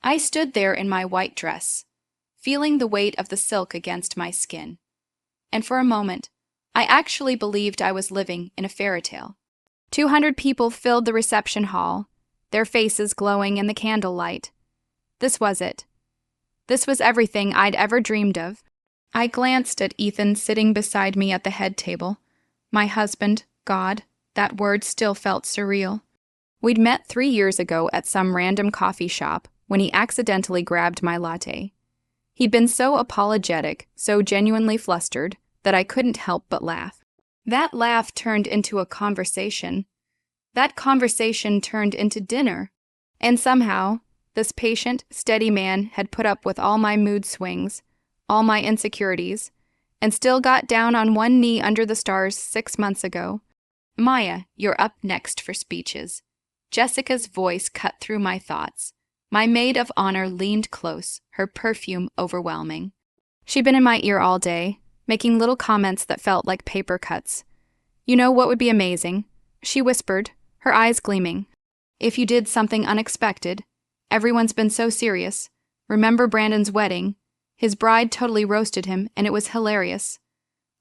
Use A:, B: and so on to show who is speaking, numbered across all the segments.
A: I stood there in my white dress, feeling the weight of the silk against my skin, and for a moment, I actually believed I was living in a fairy tale. 200 people filled the reception hall, their faces glowing in the candlelight. This was it. This was everything I'd ever dreamed of. I glanced at Ethan sitting beside me at the head table. My husband, God, that word still felt surreal. We'd met 3 years ago at some random coffee shop when he accidentally grabbed my latte. He'd been so apologetic, so genuinely flustered, that I couldn't help but laugh. That laugh turned into a conversation. That conversation turned into dinner. And somehow, this patient, steady man had put up with all my mood swings, all my insecurities, and still got down on one knee under the stars 6 months ago. Maya, you're up next for speeches. Jessica's voice cut through my thoughts. My maid of honor leaned close, her perfume overwhelming. She'd been in my ear all day, making little comments that felt like paper cuts. You know what would be amazing? She whispered, her eyes gleaming. If you did something unexpected. Everyone's been so serious. Remember Brandon's wedding? His bride totally roasted him, and it was hilarious.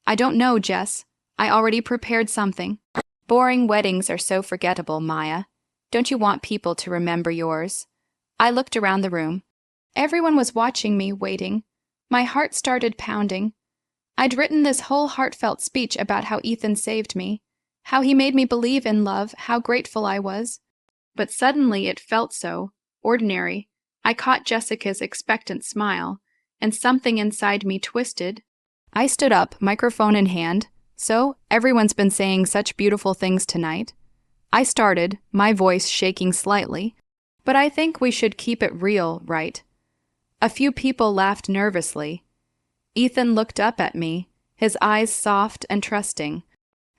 A: I don't know, Jess. I already prepared something. Boring weddings are so forgettable, Maya. Don't you want people to remember yours? I looked around the room. Everyone was watching me, waiting. My heart started pounding. I'd written this whole heartfelt speech about how Ethan saved me, how he made me believe in love, how grateful I was. But suddenly it felt so ordinary. I caught Jessica's expectant smile, and something inside me twisted. I stood up, microphone in hand. So, everyone's been saying such beautiful things tonight. I started, my voice shaking slightly. But I think we should keep it real, right? A few people laughed nervously. Ethan looked up at me, his eyes soft and trusting.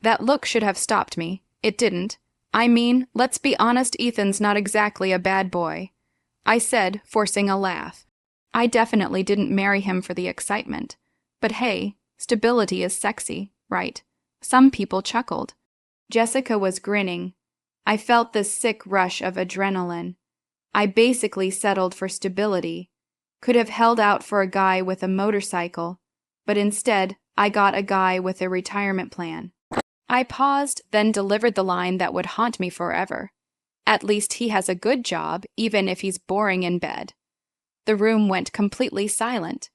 A: That look should have stopped me. It didn't. I mean, let's be honest, Ethan's not exactly a bad boy. I said, forcing a laugh. I definitely didn't marry him for the excitement. But hey, stability is sexy, right? Some people chuckled. Jessica was grinning. I felt this sick rush of adrenaline. I basically settled for stability. Could have held out for a guy with a motorcycle, but instead, I got a guy with a retirement plan. I paused, then delivered the line that would haunt me forever. At least he has a good job, even if he's boring in bed. The room went completely silent.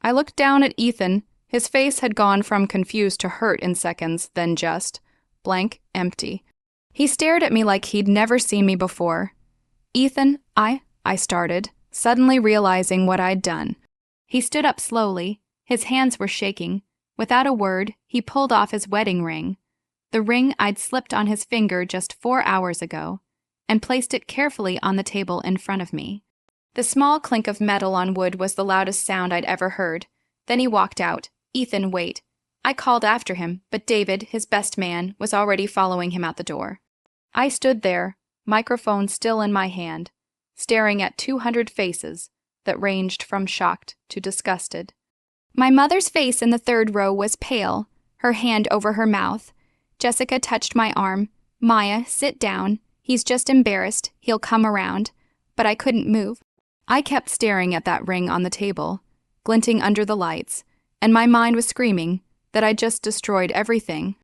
A: I looked down at Ethan. His face had gone from confused to hurt in seconds, then just blank, empty. He stared at me like he'd never seen me before. Ethan, I started, suddenly realizing what I'd done. He stood up slowly. His hands were shaking. Without a word, he pulled off his wedding ring, the ring I'd slipped on his finger just 4 hours ago, and placed it carefully on the table in front of me. The small clink of metal on wood was the loudest sound I'd ever heard. Then he walked out. Ethan, wait. I called after him, but David, his best man, was already following him out the door. I stood there, microphone still in my hand, staring at 200 faces that ranged from shocked to disgusted. My mother's face in the third row was pale, her hand over her mouth. Jessica touched my arm. Maya, sit down. He's just embarrassed. He'll come around. But I couldn't move. I kept staring at that ring on the table, glinting under the lights, and my mind was screaming that I'd just destroyed everything.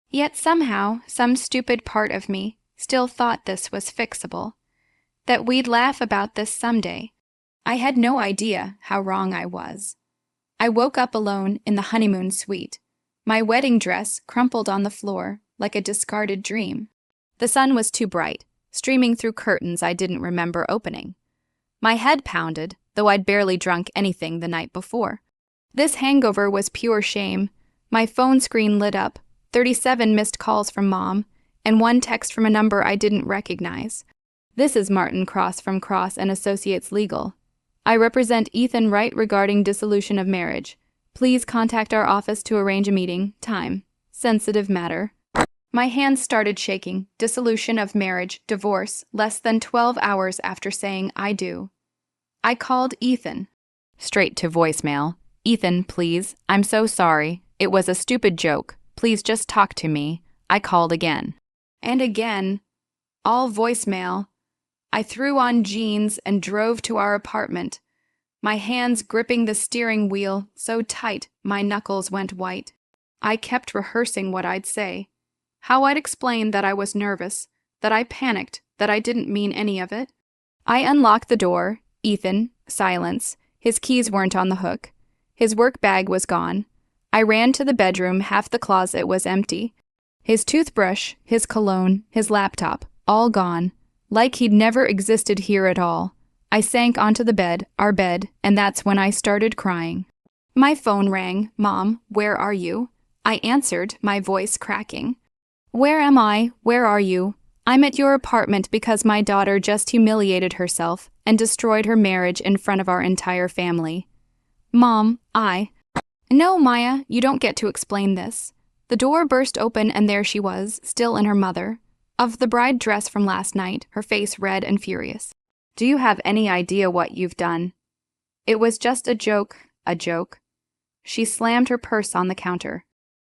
A: Yet somehow, some stupid part of me still thought this was fixable, that we'd laugh about this someday. I had no idea how wrong I was. I woke up alone in the honeymoon suite, my wedding dress crumpled on the floor like a discarded dream. The sun was too bright, streaming through curtains I didn't remember opening. My head pounded, though I'd barely drunk anything the night before. This hangover was pure shame. My phone screen lit up, 37 missed calls from Mom, and 1 text from a number I didn't recognize. This is Martin Cross from Cross and Associates Legal. I represent Ethan Wright regarding dissolution of marriage. Please contact our office to arrange a meeting. Time. Sensitive matter. My hands started shaking. Dissolution of marriage, divorce, less than 12 hours after saying I do. I called Ethan. Straight to voicemail. Ethan, please. I'm so sorry. It was a stupid joke. Please just talk to me. I called again. And again. All voicemail. I threw on jeans and drove to our apartment, my hands gripping the steering wheel so tight my knuckles went white. I kept rehearsing what I'd say, how I'd explain that I was nervous, that I panicked, that I didn't mean any of it. I unlocked the door. Ethan, silence. His keys weren't on the hook. His work bag was gone. I ran to the bedroom. Half the closet was empty. His toothbrush, his cologne, his laptop, all gone, like he'd never existed here at all. I sank onto the bed, our bed, and that's when I started crying. My phone rang. Mom, where are you? I answered, my voice cracking. Where am I? Where are you? I'm at your apartment because my daughter just humiliated herself and destroyed her marriage in front of our entire family. Mom, No, Maya, you don't get to explain this. The door burst open and there she was, still in her mother, of the bride dress from last night, her face red and furious. Do you have any idea what you've done? It was just a joke. She slammed her purse on the counter.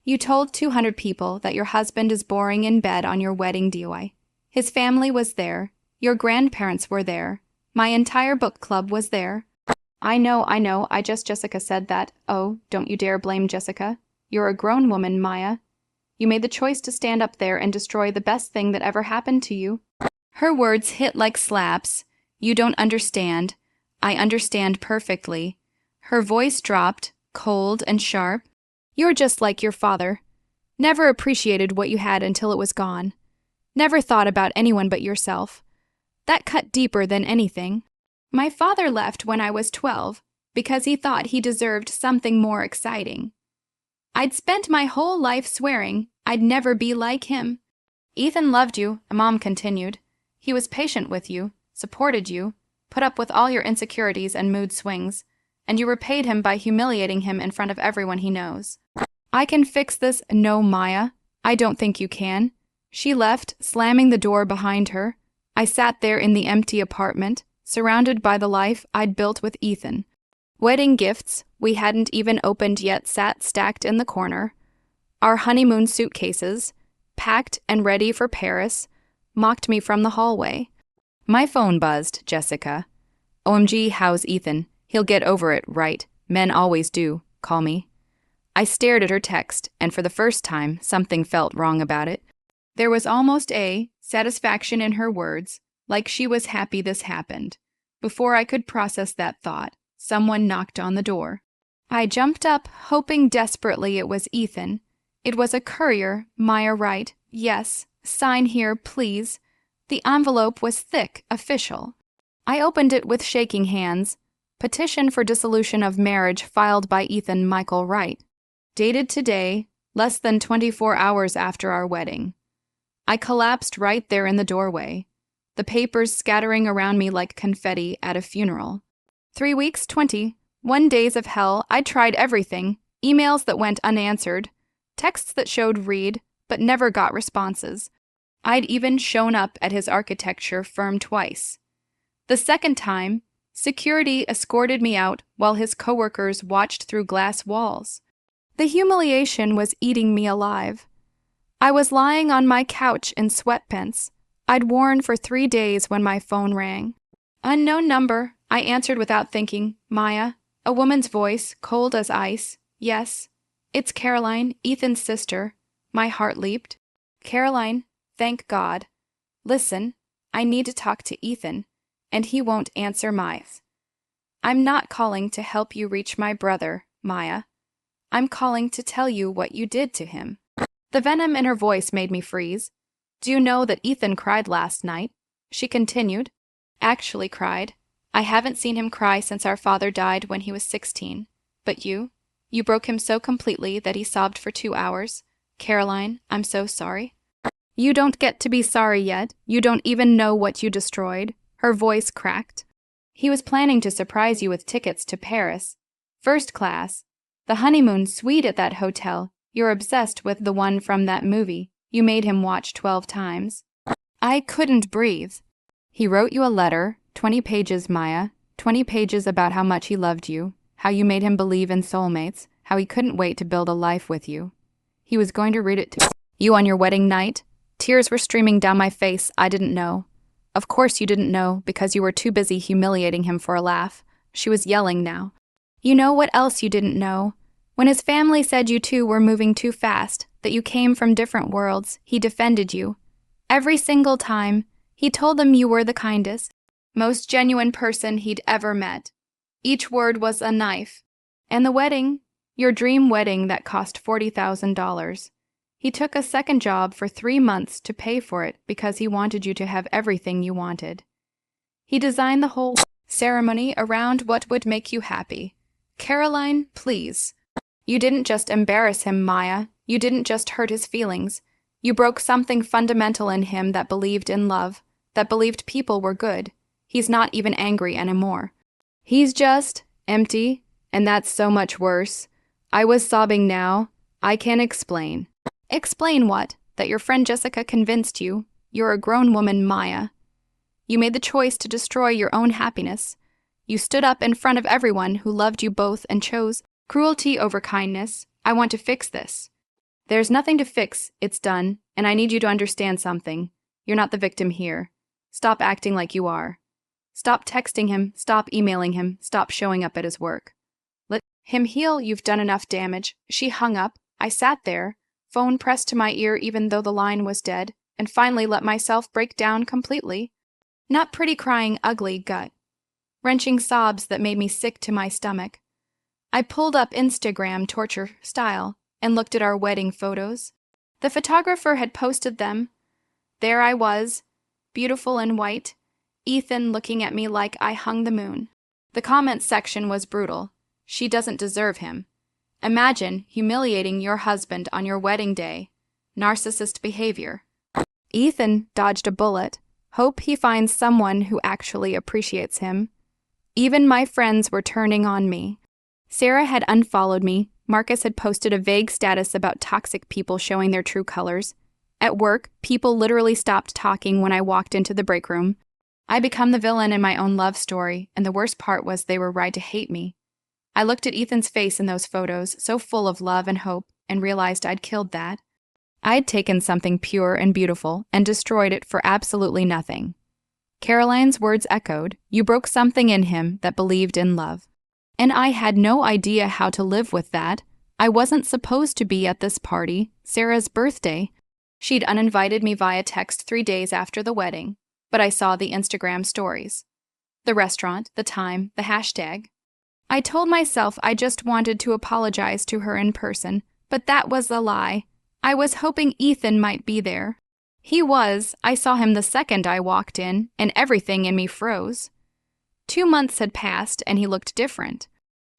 A: You told 200 people that your husband is boring in bed on your wedding DOI. His family was there. Your grandparents were there. My entire book club was there. I know, Jessica said that. Oh, don't you dare blame Jessica. You're a grown woman, Maya. You made the choice to stand up there and destroy the best thing that ever happened to you. Her words hit like slaps. You don't understand. I understand perfectly. Her voice dropped, cold and sharp. You're just like your father. Never appreciated what you had until it was gone. Never thought about anyone but yourself. That cut deeper than anything. My father left when I was 12 because he thought he deserved something more exciting. I'd spent my whole life swearing I'd never be like him. Ethan loved you, Mom continued. He was patient with you, supported you, put up with all your insecurities and mood swings, and you repaid him by humiliating him in front of everyone he knows. I can fix this. No, Maya, I don't think you can. She left, slamming the door behind her. I sat there in the empty apartment, surrounded by the life I'd built with Ethan. Wedding gifts we hadn't even opened yet sat stacked in the corner. Our honeymoon suitcases, packed and ready for Paris, mocked me from the hallway. My phone buzzed, Jessica. OMG, how's Ethan? He'll get over it, right? Men always do. Call me. I stared at her text, and for the first time, something felt wrong about it. There was almost a satisfaction in her words, like she was happy this happened. Before I could process that thought, someone knocked on the door. I jumped up, hoping desperately it was Ethan. It was a courier, Maya Wright. Yes, sign here, please. The envelope was thick, official. I opened it with shaking hands. Petition for dissolution of marriage filed by Ethan Michael Wright. Dated today, less than 24 hours after our wedding. I collapsed right there in the doorway, the papers scattering around me like confetti at a funeral. 3 weeks, 21 days of hell. I tried everything. Emails that went unanswered, texts that showed read, but never got responses. I'd even shown up at his architecture firm twice. The second time, security escorted me out while his coworkers watched through glass walls. The humiliation was eating me alive. I was lying on my couch in sweatpants I'd worn for 3 days when my phone rang. Unknown number, I answered without thinking. Maya, a woman's voice, cold as ice. Yes, it's Caroline, Ethan's sister. My heart leaped. Caroline, thank God. Listen, I need to talk to Ethan, and he won't answer I'm not calling to help you reach my brother, Maya. I'm calling to tell you what you did to him. The venom in her voice made me freeze. Do you know that Ethan cried last night? She continued. Actually cried. I haven't seen him cry since our father died when he was 16. But you broke him so completely that he sobbed for 2 hours. Caroline, I'm so sorry. You don't get to be sorry yet. You don't even know what you destroyed. Her voice cracked. He was planning to surprise you with tickets to Paris. First class. The honeymoon suite at that hotel. You're obsessed with the one from that movie. You made him watch 12 times. I couldn't breathe. He wrote you a letter, 20 pages, Maya, 20 pages about how much he loved you, how you made him believe in soulmates, how he couldn't wait to build a life with you. He was going to read it to you on your wedding night. Tears were streaming down my face. I didn't know. Of course you didn't know because you were too busy humiliating him for a laugh. She was yelling now. You know what else you didn't know? When his family said you two were moving too fast, that you came from different worlds, he defended you. Every single time, he told them you were the kindest, most genuine person he'd ever met. Each word was a knife. And the wedding, your dream wedding that cost $40,000. He took a second job for 3 months to pay for it because he wanted you to have everything you wanted. He designed the whole ceremony around what would make you happy. Caroline, please. You didn't just embarrass him, Maya. You didn't just hurt his feelings. You broke something fundamental in him that believed in love, that believed people were good. He's not even angry anymore. He's just empty, and that's so much worse. I was sobbing now. I can't explain. Explain what? That your friend Jessica convinced you. You're a grown woman, Maya. You made the choice to destroy your own happiness. You stood up in front of everyone who loved you both and chose cruelty over kindness. I want to fix this. There's nothing to fix. It's done, and I need you to understand something. You're not the victim here. Stop acting like you are. Stop texting him, stop emailing him, stop showing up at his work. Let him heal. You've done enough damage. She hung up. I sat there, phone pressed to my ear even though the line was dead, and finally let myself break down completely. Not pretty crying, ugly gut. Wrenching sobs that made me sick to my stomach. I pulled up Instagram torture style and looked at our wedding photos. The photographer had posted them. There I was, beautiful and white, Ethan looking at me like I hung the moon. The comments section was brutal. She doesn't deserve him. Imagine humiliating your husband on your wedding day. Narcissist behavior. Ethan dodged a bullet. Hope he finds someone who actually appreciates him. Even my friends were turning on me. Sarah had unfollowed me. Marcus had posted a vague status about toxic people showing their true colors. At work, people literally stopped talking when I walked into the break room. I become the villain in my own love story, and the worst part was they were right to hate me. I looked at Ethan's face in those photos, so full of love and hope, and realized I'd killed that. I'd taken something pure and beautiful and destroyed it for absolutely nothing. Caroline's words echoed, you broke something in him that believed in love. And I had no idea how to live with that. I wasn't supposed to be at this party, Sarah's birthday. She'd uninvited me via text 3 days after the wedding, but I saw the Instagram stories. The restaurant, the time, the hashtag. I told myself I just wanted to apologize to her in person, but that was a lie. I was hoping Ethan might be there. He was. I saw him the second I walked in, and everything in me froze. 2 months had passed, and he looked different.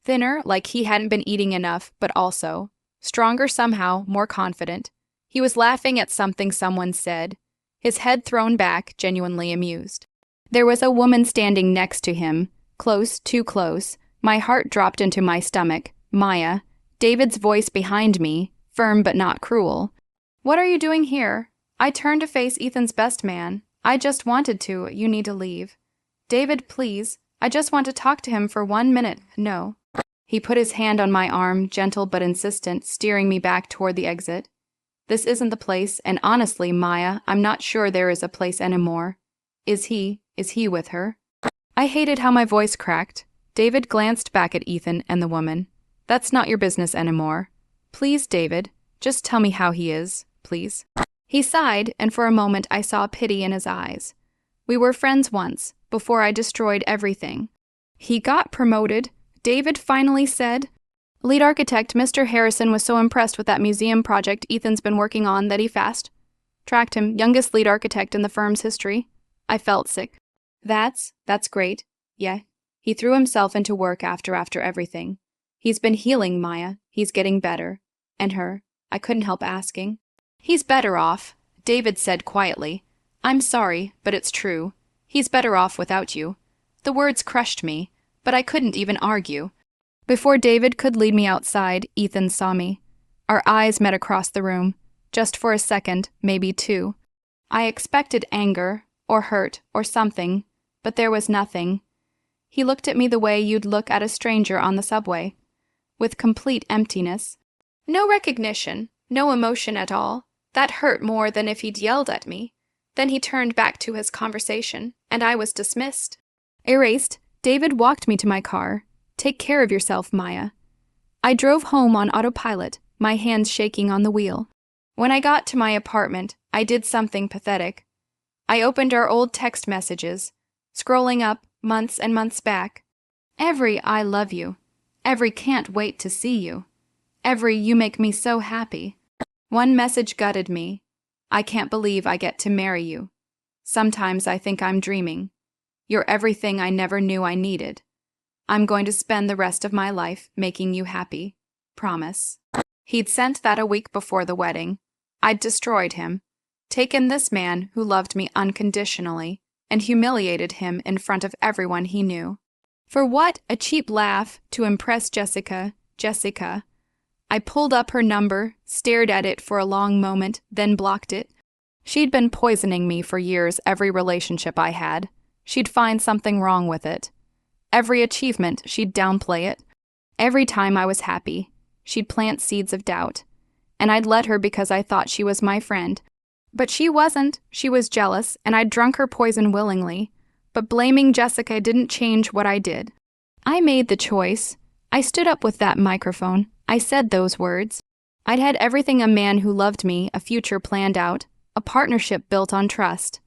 A: Thinner, like he hadn't been eating enough, but also stronger somehow, more confident. He was laughing at something someone said, his head thrown back, genuinely amused. There was a woman standing next to him, close, too close. My heart dropped into my stomach. Maya. David's voice behind me, firm but not cruel. What are you doing here? I turned to face Ethan's best man. I just wanted to. You need to leave. David, please. I just want to talk to him for 1 minute. No. He put his hand on my arm, gentle but insistent, steering me back toward the exit. This isn't the place, and honestly, Maya, I'm not sure there is a place anymore. Is he with her? I hated how my voice cracked. David glanced back at Ethan and the woman. That's not your business anymore. Please, David, just tell me how he is, please. He sighed, and for a moment I saw pity in his eyes. We were friends once, before I destroyed everything. He got promoted, David finally said. Lead architect Mr. Harrison was so impressed with that museum project Ethan's been working on that he fast-tracked him, youngest lead architect in the firm's history. I felt sick. That's great. Yeah. He threw himself into work after everything. He's been healing, Maya. He's getting better. And her. I couldn't help asking. He's better off, David said quietly. I'm sorry, but it's true. He's better off without you. The words crushed me, but I couldn't even argue. Before David could lead me outside, Ethan saw me. Our eyes met across the room, just for a second, maybe 2. I expected anger, or hurt, or something, but there was nothing. He looked at me the way you'd look at a stranger on the subway, with complete emptiness. No recognition, no emotion at all. That hurt more than if he'd yelled at me. Then he turned back to his conversation, and I was dismissed. Erased, David walked me to my car. Take care of yourself, Maya. I drove home on autopilot, my hands shaking on the wheel. When I got to my apartment, I did something pathetic. I opened our old text messages, scrolling up months and months back. Every "I love you," every "can't wait to see you," every "you make me so happy." One message gutted me. "I can't believe I get to marry you. Sometimes I think I'm dreaming. You're everything I never knew I needed. I'm going to spend the rest of my life making you happy. Promise." He'd sent that a week before the wedding. I'd destroyed him, taken this man who loved me unconditionally, and humiliated him in front of everyone he knew. For what? A cheap laugh to impress Jessica. I pulled up her number, stared at it for a long moment, then blocked it. She'd been poisoning me for years, every relationship I had. She'd find something wrong with it. Every achievement, she'd downplay it. Every time I was happy, she'd plant seeds of doubt. And I'd let her because I thought she was my friend. But she wasn't. She was jealous, and I'd drunk her poison willingly. But blaming Jessica didn't change what I did. I made the choice. I stood up with that microphone. I said those words. I'd had everything a man who loved me, a future planned out, a partnership built on trust.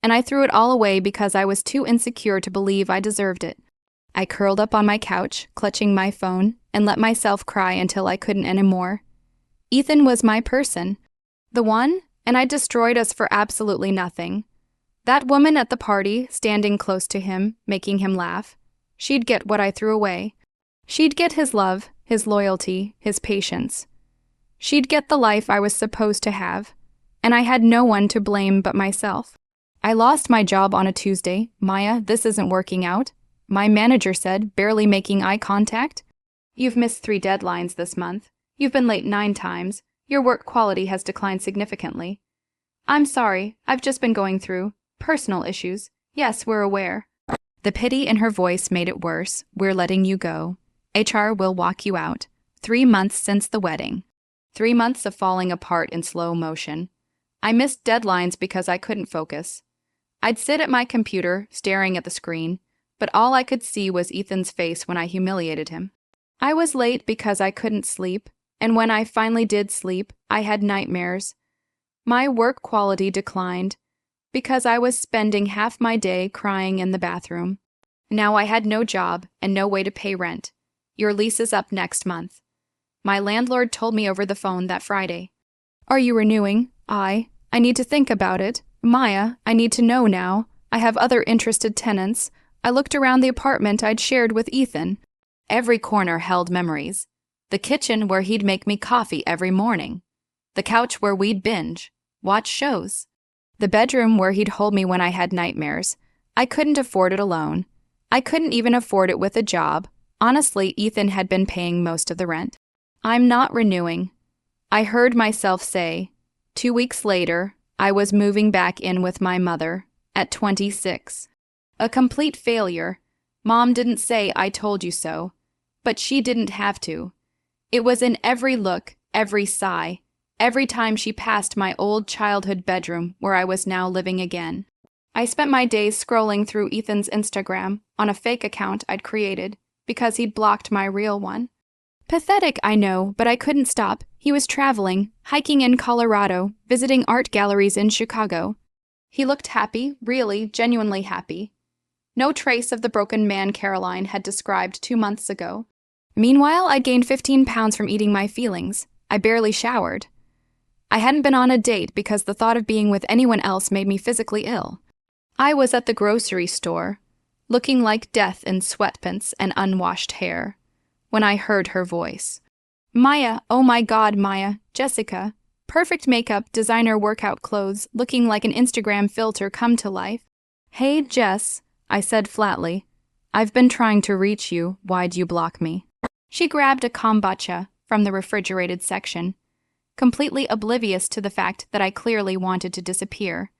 A: And I threw it all away because I was too insecure to believe I deserved it. I curled up on my couch, clutching my phone, and let myself cry until I couldn't anymore. Ethan was my person. The one, and I destroyed us for absolutely nothing. That woman at the party, standing close to him, making him laugh, she'd get what I threw away. She'd get his love, his loyalty, his patience. She'd get the life I was supposed to have, and I had no one to blame but myself. I lost my job on a Tuesday. "Maya, this isn't working out," my manager said, barely making eye contact. "You've missed 3 deadlines this month. You've been late 9 times. Your work quality has declined significantly." "I'm sorry, I've just been going through personal issues. Yes, we're aware." The pity in her voice made it worse. "We're letting you go. HR will walk you out. 3 months since the wedding. 3 months of falling apart in slow motion. I missed deadlines because I couldn't focus. I'd sit at my computer, staring at the screen, but all I could see was Ethan's face when I humiliated him. I was late because I couldn't sleep, and when I finally did sleep, I had nightmares. My work quality declined because I was spending half my day crying in the bathroom. Now I had no job and no way to pay rent. Your lease is up next month. My landlord told me over the phone that Friday. "Are you renewing?" I need to think about it. Maya, I need to know now. I have other interested tenants. I looked around the apartment I'd shared with Ethan. Every corner held memories. The kitchen where he'd make me coffee every morning. The couch where we'd binge, watch shows. The bedroom where he'd hold me when I had nightmares. I couldn't afford it alone. I couldn't even afford it with a job. Honestly, Ethan had been paying most of the rent. "I'm not renewing," I heard myself say. 2 weeks later, I was moving back in with my mother, at 26. A complete failure. Mom didn't say "I told you so," but she didn't have to. It was in every look, every sigh, every time she passed my old childhood bedroom where I was now living again. I spent my days scrolling through Ethan's Instagram on a fake account I'd created because he'd blocked my real one. Pathetic, I know, but I couldn't stop. He was traveling, hiking in Colorado, visiting art galleries in Chicago. He looked happy, really, genuinely happy. No trace of the broken man Caroline had described 2 months ago. Meanwhile, I'd gained 15 pounds from eating my feelings. I barely showered. I hadn't been on a date because the thought of being with anyone else made me physically ill. I was at the grocery store, looking like death in sweatpants and unwashed hair, when I heard her voice. "Maya, oh my God, Maya, Jessica. Perfect makeup, designer workout clothes, looking like an Instagram filter come to life." "Hey, Jess," I said flatly. "I've been trying to reach you. Why'd you block me?" She grabbed a kombucha from the refrigerated section, completely oblivious to the fact that I clearly wanted to disappear.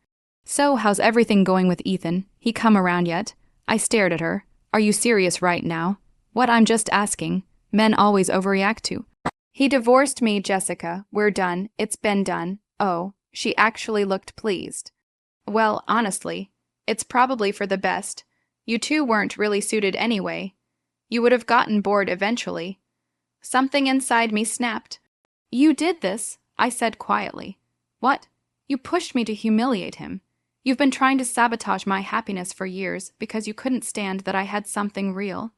A: "So, how's everything going with Ethan? He come around yet?" I stared at her. "Are you serious right now?" "What? I'm just asking. Men always overreact to." "He divorced me, Jessica. We're done. It's been done." Oh, she actually looked pleased. Well, honestly, it's probably for the best. You two weren't really suited anyway. You would have gotten bored eventually. Something inside me snapped. You did this, I said quietly. What? You pushed me to humiliate him. You've been trying to sabotage my happiness for years because you couldn't stand that I had something real.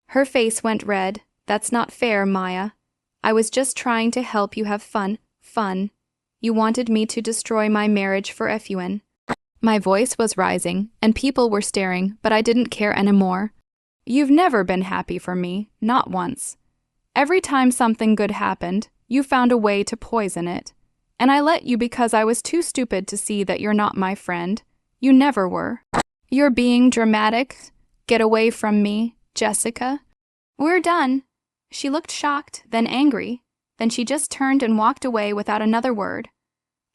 A: Her face went red. That's not fair, Maya. I was just trying to help you have fun. Fun. You wanted me to destroy my marriage for FUN. My voice was rising, and people were staring, but I didn't care anymore. You've never been happy for me, not once. Every time something good happened, you found a way to poison it. And I let you because I was too stupid to see that you're not my friend. You never were. You're being dramatic. Get away from me, Jessica. We're done. She looked shocked, then angry. Then she just turned and walked away without another word.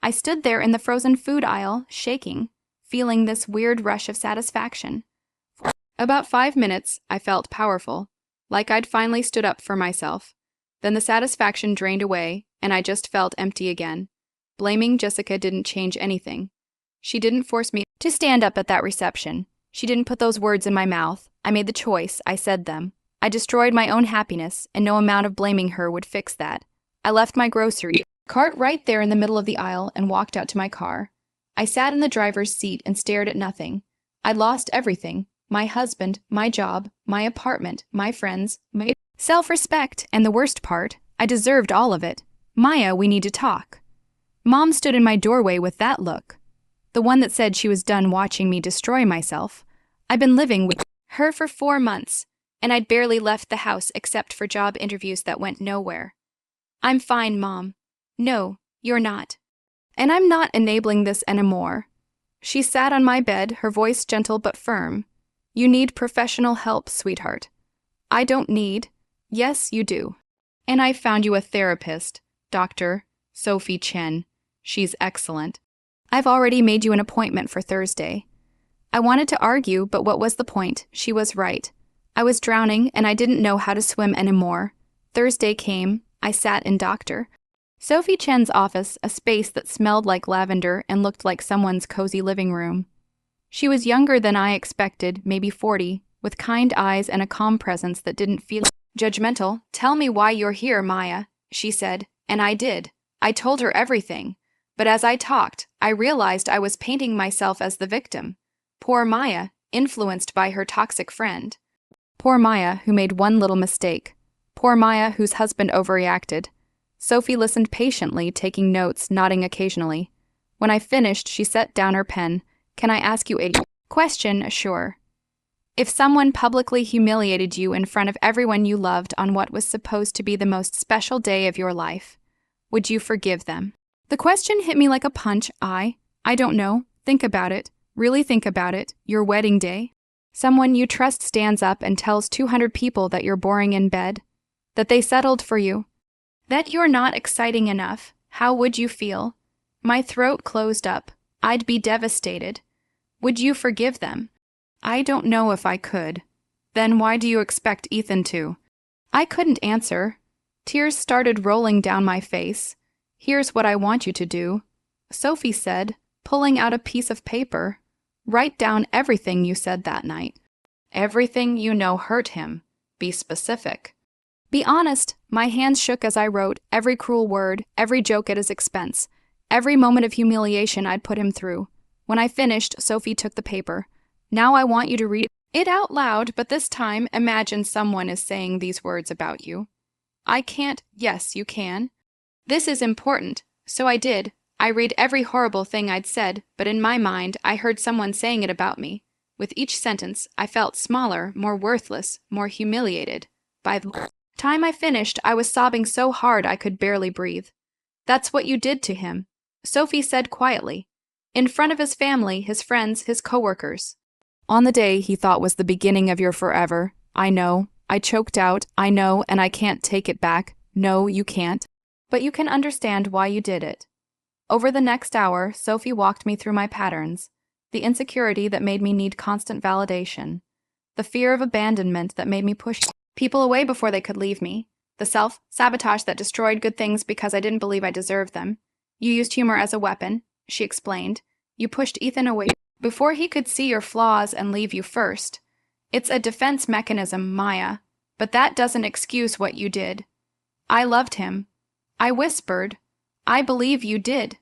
A: I stood there in the frozen food aisle, shaking, feeling this weird rush of satisfaction. For about 5 minutes, I felt powerful, like I'd finally stood up for myself. Then the satisfaction drained away, and I just felt empty again. Blaming Jessica didn't change anything. She didn't force me to stand up at that reception. She didn't put those words in my mouth. I made the choice, I said them. I destroyed my own happiness, and no amount of blaming her would fix that. I left my grocery cart right there in the middle of the aisle and walked out to my car. I sat in the driver's seat and stared at nothing. I'd lost everything. My husband, my job, my apartment, my friends, my self-respect, and the worst part, I deserved all of it. Maya, we need to talk. Mom stood in my doorway with that look. The one that said she was done watching me destroy myself. I'd been living with her for 4 months, and I'd barely left the house except for job interviews that went nowhere. I'm fine, Mom. No, you're not. And I'm not enabling this anymore. She sat on my bed, her voice gentle but firm. You need professional help, sweetheart. I don't need. Yes, you do. And I found you a therapist, Dr. Sophie Chen. She's excellent. I've already made you an appointment for Thursday. I wanted to argue, but what was the point? She was right. I was drowning, and I didn't know how to swim anymore. Thursday came. I sat in Dr. Sophie Chen's office, a space that smelled like lavender and looked like someone's cozy living room. She was younger than I expected, maybe 40, with kind eyes and a calm presence that didn't feel judgmental. Tell me why you're here, Maya, she said, and I did. I told her everything. But as I talked, I realized I was painting myself as the victim. Poor Maya, influenced by her toxic friend. Poor Maya, who made one little mistake. Poor Maya, whose husband overreacted. Sophie listened patiently, taking notes, nodding occasionally. When I finished, she set down her pen. Can I ask you a question? Sure. If someone publicly humiliated you in front of everyone you loved on what was supposed to be the most special day of your life, would you forgive them? The question hit me like a punch. I don't know. Think about it. Really think about it. Your wedding day. Someone you trust stands up and tells 200 people that you're boring in bed, that they settled for you, that you're not exciting enough. How would you feel? My throat closed up. I'd be devastated. Would you forgive them? I don't know if I could. Then why do you expect Ethan to? I couldn't answer. Tears started rolling down my face. Here's what I want you to do, Sophie said, pulling out a piece of paper. Write down everything you said that night. Everything you know hurt him. Be specific. Be honest. My hands shook as I wrote every cruel word, every joke at his expense, every moment of humiliation I'd put him through. When I finished, Sophie took the paper. Now I want you to read it out loud, but this time imagine someone is saying these words about you. I can't. Yes, you can. This is important. So I did. I read every horrible thing I'd said, but in my mind, I heard someone saying it about me. With each sentence, I felt smaller, more worthless, more humiliated. By the time I finished, I was sobbing so hard I could barely breathe. That's what you did to him, Sophie said quietly. In front of his family, his friends, his coworkers. On the day he thought was the beginning of your forever. I know. I choked out. I know, and I can't take it back. No, you can't. But you can understand why you did it. Over the next hour, Sophie walked me through my patterns, the insecurity that made me need constant validation, the fear of abandonment that made me push people away before they could leave me, the self-sabotage that destroyed good things because I didn't believe I deserved them. You used humor as a weapon, she explained. You pushed Ethan away before he could see your flaws and leave you first. It's a defense mechanism, Maya, but that doesn't excuse what you did. I loved him. I whispered. I believe you did.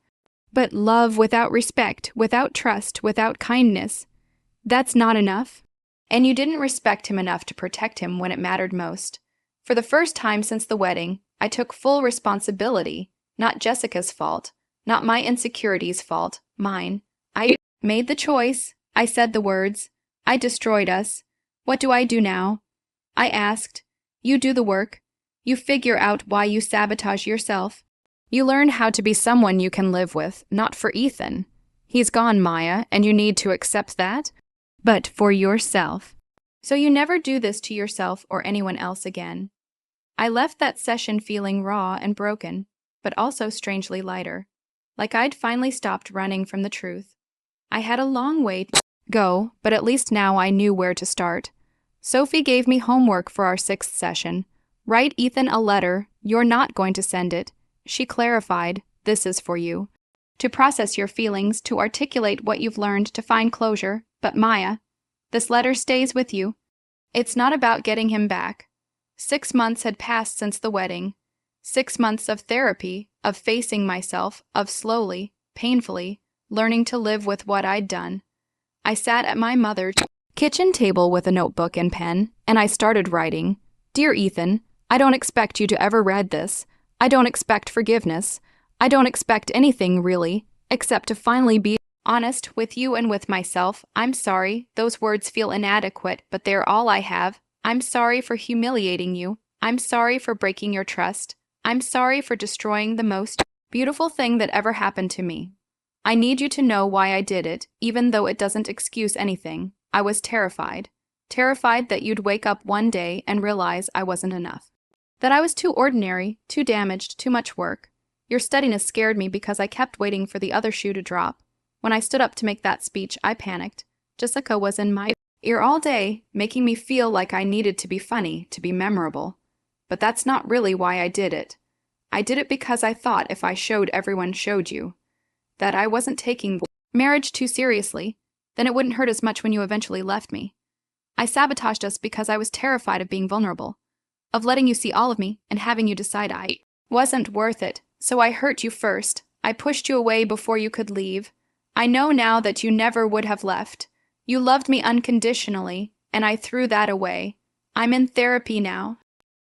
A: But love without respect, without trust, without kindness, that's not enough. And you didn't respect him enough to protect him when it mattered most. For the first time since the wedding, I took full responsibility, not Jessica's fault, not my insecurities' fault, mine. I made the choice. I said the words. I destroyed us. What do I do now? I asked. You do the work. You figure out why you sabotage yourself. You learn how to be someone you can live with, not for Ethan. He's gone, Maya, and you need to accept that, but for yourself. So you never do this to yourself or anyone else again. I left that session feeling raw and broken, but also strangely lighter, like I'd finally stopped running from the truth. I had a long way to go, but at least now I knew where to start. Sophie gave me homework for our 6th session. Write Ethan a letter. You're not going to send it. She clarified, this is for you. To process your feelings, to articulate what you've learned, to find closure. But Maya, this letter stays with you. It's not about getting him back. 6 months had passed since the wedding. 6 months of therapy, of facing myself, of slowly, painfully, learning to live with what I'd done. I sat at my mother's kitchen table with a notebook and pen, and I started writing. Dear Ethan, I don't expect you to ever read this. I don't expect forgiveness. I don't expect anything, really, except to finally be honest with you and with myself. I'm sorry. Those words feel inadequate, but they're all I have. I'm sorry for humiliating you. I'm sorry for breaking your trust. I'm sorry for destroying the most beautiful thing that ever happened to me. I need you to know why I did it, even though it doesn't excuse anything. I was terrified. Terrified that you'd wake up one day and realize I wasn't enough. That I was too ordinary, too damaged, too much work. Your steadiness scared me because I kept waiting for the other shoe to drop. When I stood up to make that speech, I panicked. Jessica was in my ear all day, making me feel like I needed to be funny, to be memorable. But that's not really why I did it. I did it because I thought if I showed everyone showed you that I wasn't taking marriage too seriously, then it wouldn't hurt as much when you eventually left me. I sabotaged us because I was terrified of being vulnerable, of letting you see all of me and having you decide I wasn't worth it. So I hurt you first. I pushed you away before you could leave. I know now that you never would have left. You loved me unconditionally, and I threw that away. I'm in therapy now.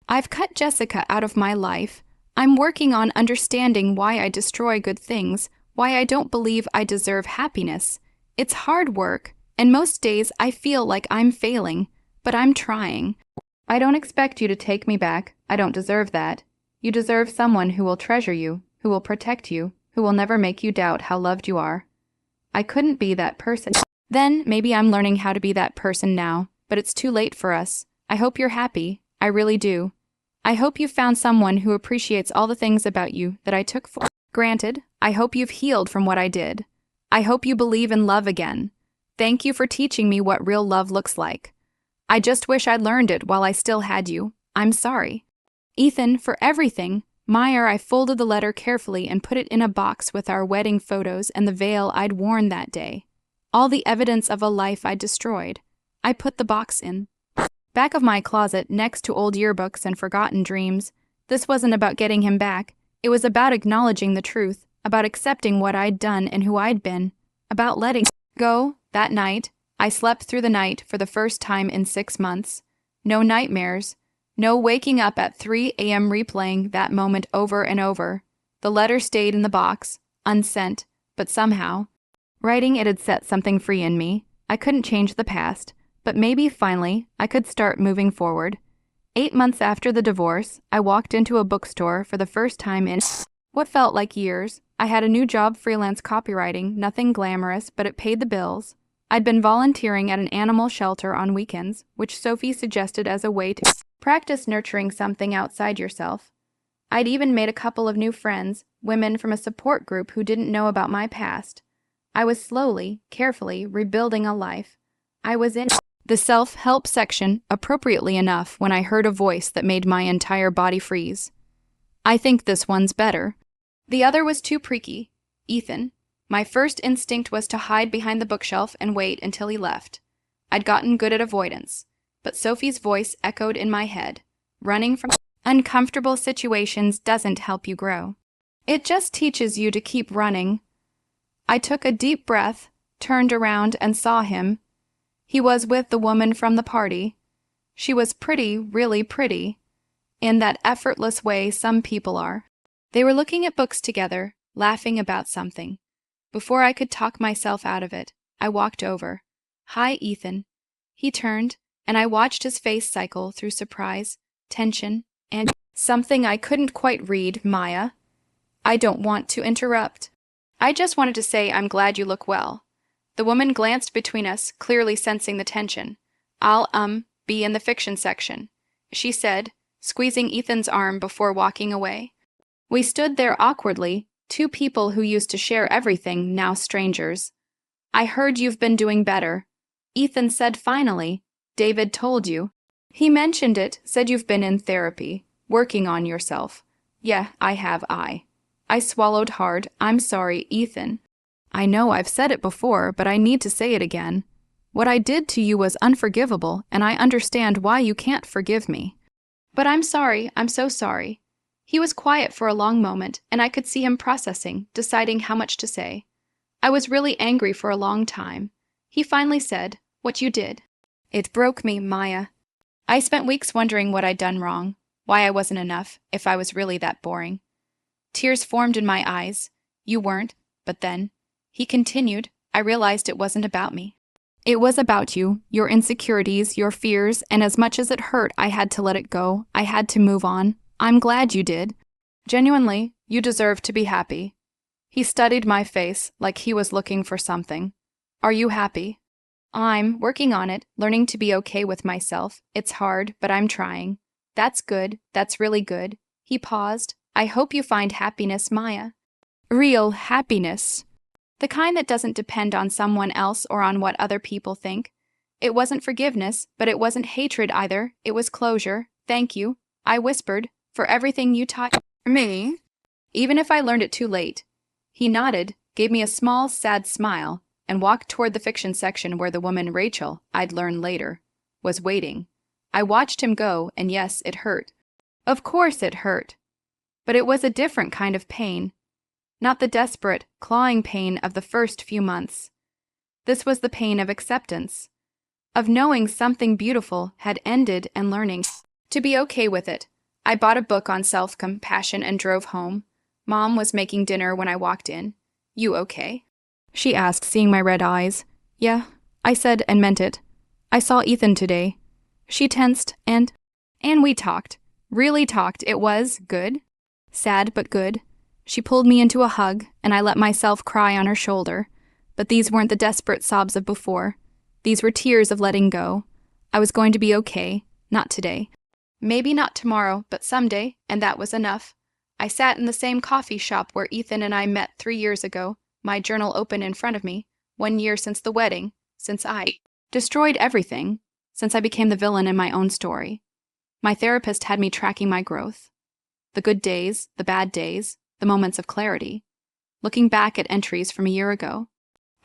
A: I've cut Jessica out of my life. I'm working on understanding why I destroy good things, why I don't believe I deserve happiness. It's hard work, and most days I feel like I'm failing, but I'm trying. I don't expect you to take me back. I don't deserve that. You deserve someone who will treasure you, who will protect you, who will never make you doubt how loved you are. I couldn't be that person. Then maybe I'm learning how to be that person now, but it's too late for us. I hope you're happy. I really do. I hope you found someone who appreciates all the things about you that I took for granted. I hope you've healed from what I did. I hope you believe in love again. Thank you for teaching me what real love looks like. I just wish I'd learned it while I still had you. I'm sorry. Ethan, for everything. Meyer, I folded the letter carefully and put it in a box with our wedding photos and the veil I'd worn that day. All the evidence of a life I'd destroyed. I put the box in back of my closet next to old yearbooks and forgotten dreams. This wasn't about getting him back. It was about acknowledging the truth, about accepting what I'd done and who I'd been, about letting go. That night, I slept through the night for the first time in 6 months. No nightmares. No waking up at 3 a.m. replaying that moment over and over. The letter stayed in the box, unsent, but somehow, writing it had set something free in me. I couldn't change the past, but maybe finally I could start moving forward. 8 months after the divorce, I walked into a bookstore for the first time in what felt like years. I had a new job freelance copywriting, nothing glamorous, but it paid the bills. I'd been volunteering at an animal shelter on weekends, which Sophie suggested as a way to practice nurturing something outside yourself. I'd even made a couple of new friends, women from a support group who didn't know about my past. I was slowly, carefully rebuilding a life. I was in the self-help section, appropriately enough, when I heard a voice that made my entire body freeze. I think this one's better. The other was too preaky. Ethan, My first instinct was to hide behind the bookshelf and wait until he left. I'd gotten good at avoidance, but Sophie's voice echoed in my head. Running from uncomfortable situations doesn't help you grow. It just teaches you to keep running. I took a deep breath, turned around and saw him. He was with the woman from the party. She was pretty, really pretty, in that effortless way some people are. They were looking at books together, laughing about something. Before I could talk myself out of it, I walked over. "Hi, Ethan." He turned, and I watched his face cycle through surprise, tension, and something I couldn't quite read. "Maya, I don't want to interrupt. I just wanted to say I'm glad you look well." The woman glanced between us, clearly sensing the tension. "I'll, be in the fiction section," she said, squeezing Ethan's arm before walking away. We stood there awkwardly, two people who used to share everything, now strangers. "I heard you've been doing better," Ethan said finally. "David told you." "He mentioned it, said you've been in therapy, working on yourself." "Yeah, I have, I swallowed hard. "I'm sorry, Ethan. I know I've said it before, but I need to say it again. What I did to you was unforgivable, and I understand why you can't forgive me." "But I'm sorry, I'm so sorry." He was quiet for a long moment, and I could see him processing, deciding how much to say. I was really angry for a long time. He finally said, "What you did. It broke me, Maya. I spent weeks wondering what I'd done wrong, why I wasn't enough, if I was really that boring." Tears formed in my eyes. "You weren't, but then," he continued, "I realized it wasn't about me. It was about you, your insecurities, your fears, and as much as it hurt, I had to let it go. I had to move on. I'm glad you did. Genuinely, you deserve to be happy." He studied my face like he was looking for something. "Are you happy?" "I'm working on it, learning to be okay with myself. It's hard, but I'm trying." "That's good. That's really good." He paused. "I hope you find happiness, Maya. Real happiness. The kind that doesn't depend on someone else or on what other people think." It wasn't forgiveness, but it wasn't hatred either. It was closure. "Thank you," I whispered, "for everything you taught me, even if I learned it too late." He nodded, gave me a small, sad smile, and walked toward the fiction section where the woman Rachel, I'd learn later, was waiting. I watched him go, and yes, it hurt. Of course it hurt. But it was a different kind of pain. Not the desperate, clawing pain of the first few months. This was the pain of acceptance, of knowing something beautiful had ended and learning to be okay with it. I bought a book on self-compassion and drove home. Mom was making dinner when I walked in. "You okay?" she asked, seeing my red eyes. "Yeah," I said and meant it. "I saw Ethan today." She tensed and we talked. Really talked. It was good. Sad but good. She pulled me into a hug, and I let myself cry on her shoulder. But these weren't the desperate sobs of before. These were tears of letting go. I was going to be okay. Not today. Maybe not tomorrow, but someday, and that was enough. I sat in the same coffee shop where Ethan and I met 3 years ago, my journal open in front of me, 1 year since the wedding, since I destroyed everything, since I became the villain in my own story. My therapist had me tracking my growth. The good days, the bad days, the moments of clarity. Looking back at entries from a year ago,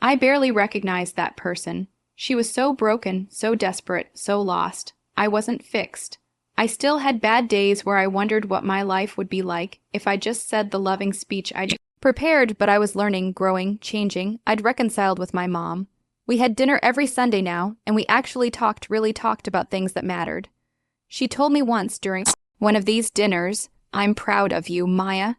A: I barely recognized that person. She was so broken, so desperate, so lost. I wasn't fixed. I still had bad days where I wondered what my life would be like if I just said the loving speech I'd prepared, but I was learning, growing, changing. I'd reconciled with my mom. We had dinner every Sunday now, and we actually really talked about things that mattered. She told me once during one of these dinners, "I'm proud of you, Maya.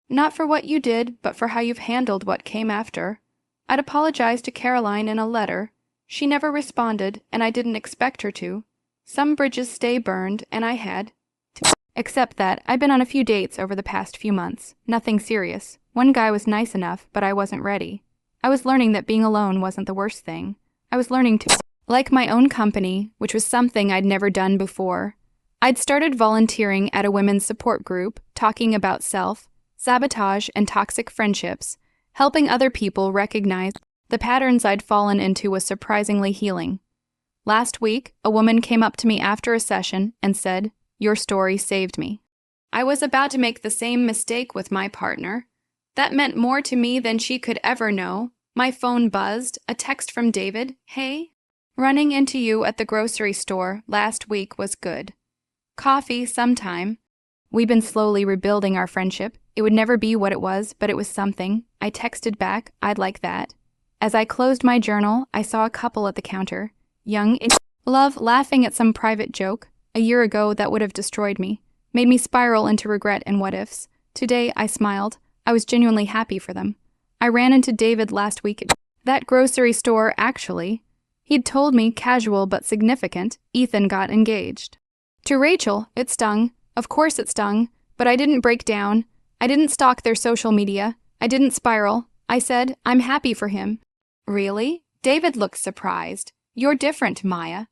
A: Not for what you did, but for how you've handled what came after." I'd apologized to Caroline in a letter. She never responded, and I didn't expect her to. Some bridges stay burned, and I had to. Except that I'd been on a few dates over the past few months. Nothing serious. One guy was nice enough, but I wasn't ready. I was learning that being alone wasn't the worst thing. I was learning to like my own company, which was something I'd never done before. I'd started volunteering at a women's support group, talking about self-sabotage and toxic friendships. Helping other people recognize the patterns I'd fallen into was surprisingly healing. Last week, a woman came up to me after a session and said, "Your story saved me." I was about to make the same mistake with my partner. That meant more to me than she could ever know. My phone buzzed, a text from David. Hey? Running into you at the grocery store last week was good. Coffee sometime. We've been slowly rebuilding our friendship. It would never be what it was, but it was something. I texted back, I'd like that. As I closed my journal, I saw a couple at the counter. Young in love, laughing at some private joke. A year ago, that would have destroyed me. Made me spiral into regret and what-ifs. Today, I smiled. I was genuinely happy for them. I ran into David last week at that grocery store, actually. He'd told me, casual but significant, Ethan got engaged. To Rachel, it stung. Of course it stung. But I didn't break down. I didn't stalk their social media. I didn't spiral. I said, I'm happy for him. Really? David looked surprised. You're different, Maya.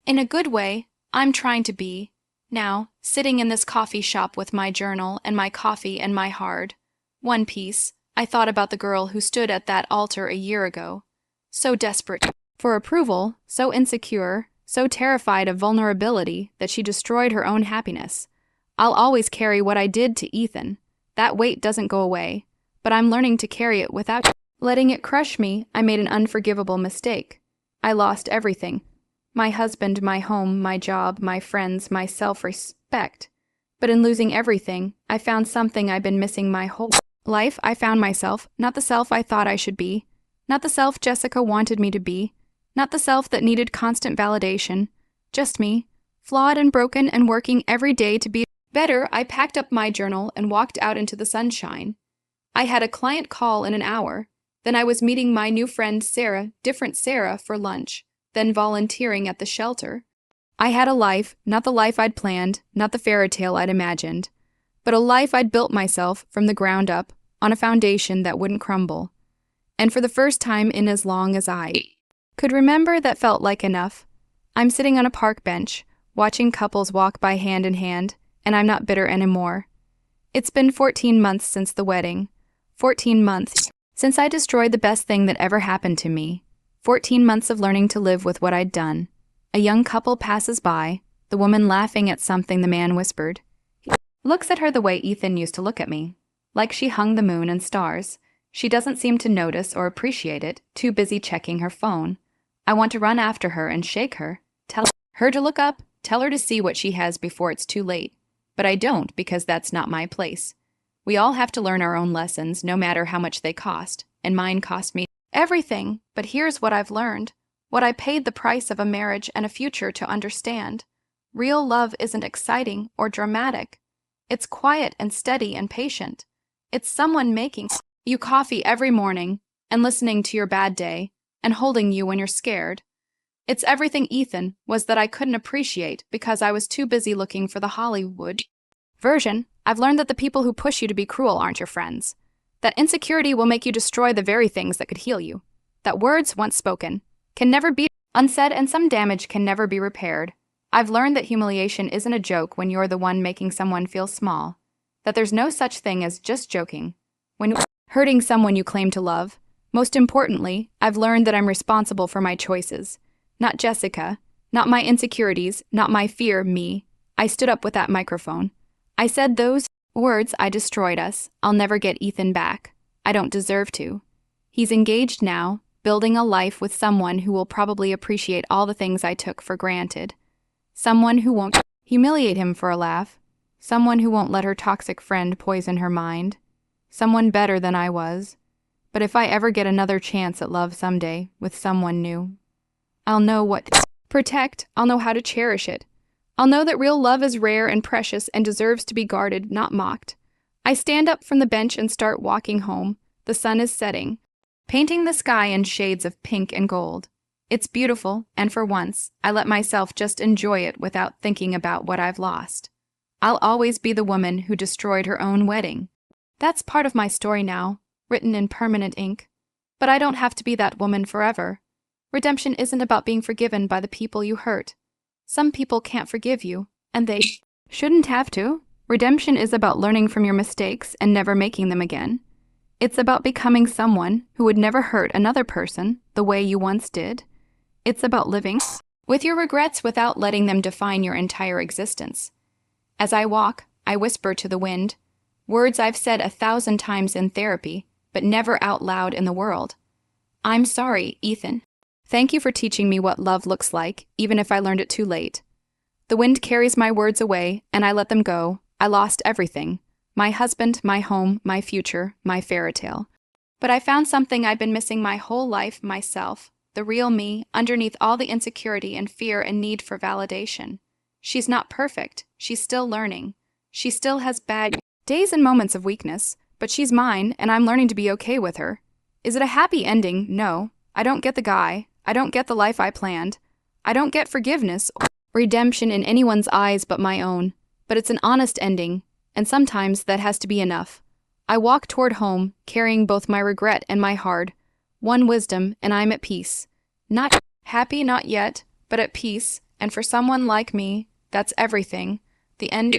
A: In a good way, I'm trying to be. Now, sitting in this coffee shop with my journal and my coffee and my hard one piece, I thought about the girl who stood at that altar a year ago. So desperate for approval, so insecure, so terrified of vulnerability that she destroyed her own happiness. I'll always carry what I did to Ethan. That weight doesn't go away, but I'm learning to carry it without letting it crush me. I made an unforgivable mistake. I lost everything. My husband, my home, my job, my friends, my self-respect. But in losing everything, I found something I've been missing my whole life. I found myself, not the self I thought I should be, not the self Jessica wanted me to be, not the self that needed constant validation, just me, flawed and broken and working every day to be better. I packed up my journal and walked out into the sunshine. I had a client call in an hour. Then I was meeting my new friend Sarah, different Sarah, for lunch, then volunteering at the shelter. I had a life, not the life I'd planned, not the fairy tale I'd imagined, but a life I'd built myself from the ground up on a foundation that wouldn't crumble. And for the first time in as long as I could remember, that felt like enough. I'm sitting on a park bench, watching couples walk by hand in hand, and I'm not bitter anymore. It's been 14 months since the wedding. 14 months since I destroyed the best thing that ever happened to me. 14 months of learning to live with what I'd done. A young couple passes by, the woman laughing at something the man whispered. He looks at her the way Ethan used to look at me, like she hung the moon and stars. She doesn't seem to notice or appreciate it, too busy checking her phone. I want to run after her and shake her, tell her to look up, tell her to see what she has before it's too late. But I don't, because that's not my place. We all have to learn our own lessons, no matter how much they cost, and mine cost me everything. But here's what I've learned, what I paid the price of a marriage and a future to understand. Real love isn't exciting or dramatic. It's quiet and steady and patient. It's someone making you coffee every morning and listening to your bad day and holding you when you're scared. It's everything Ethan was that I couldn't appreciate because I was too busy looking for the Hollywood version. I've learned that the people who push you to be cruel aren't your friends. That insecurity will make you destroy the very things that could heal you. That words once spoken can never be unsaid, and some damage can never be repaired. I've learned that humiliation isn't a joke when you're the one making someone feel small. That there's no such thing as just joking when you're hurting someone you claim to love. Most importantly, I've learned that I'm responsible for my choices. Not Jessica, not my insecurities, not my fear, me. I stood up with that microphone. I said those words. I destroyed us. I'll never get Ethan back. I don't deserve to. He's engaged now, building a life with someone who will probably appreciate all the things I took for granted. Someone who won't humiliate him for a laugh. Someone who won't let her toxic friend poison her mind. Someone better than I was. But if I ever get another chance at love someday with someone new, I'll know what to protect. I'll know how to cherish it. I'll know that real love is rare and precious and deserves to be guarded, not mocked. I stand up from the bench and start walking home. The sun is setting, painting the sky in shades of pink and gold. It's beautiful, and for once, I let myself just enjoy it without thinking about what I've lost. I'll always be the woman who destroyed her own wedding. That's part of my story now, written in permanent ink. But I don't have to be that woman forever. Redemption isn't about being forgiven by the people you hurt. Some people can't forgive you, and they shouldn't have to. Redemption is about learning from your mistakes and never making them again. It's about becoming someone who would never hurt another person the way you once did. It's about living with your regrets without letting them define your entire existence. As I walk, I whisper to the wind, Words I've said 1,000 times in therapy, but never out loud in the world. I'm sorry, Ethan. Thank you for teaching me what love looks like, even if I learned it too late. The wind carries my words away, and I let them go. I lost everything. My husband, my home, my future, my fairy tale. But I found something I've been missing my whole life, myself. The real me, underneath all the insecurity and fear and need for validation. She's not perfect. She's still learning. She still has bad days and moments of weakness, but she's mine, and I'm learning to be okay with her. Is it a happy ending? No. I don't get the guy. I don't get the life I planned. I don't get forgiveness or redemption in anyone's eyes but my own. But it's an honest ending, and sometimes that has to be enough. I walk toward home, carrying both my regret and my heart. One wisdom, and I'm at peace. Not happy, not yet, but at peace, and for someone like me, that's everything. The end.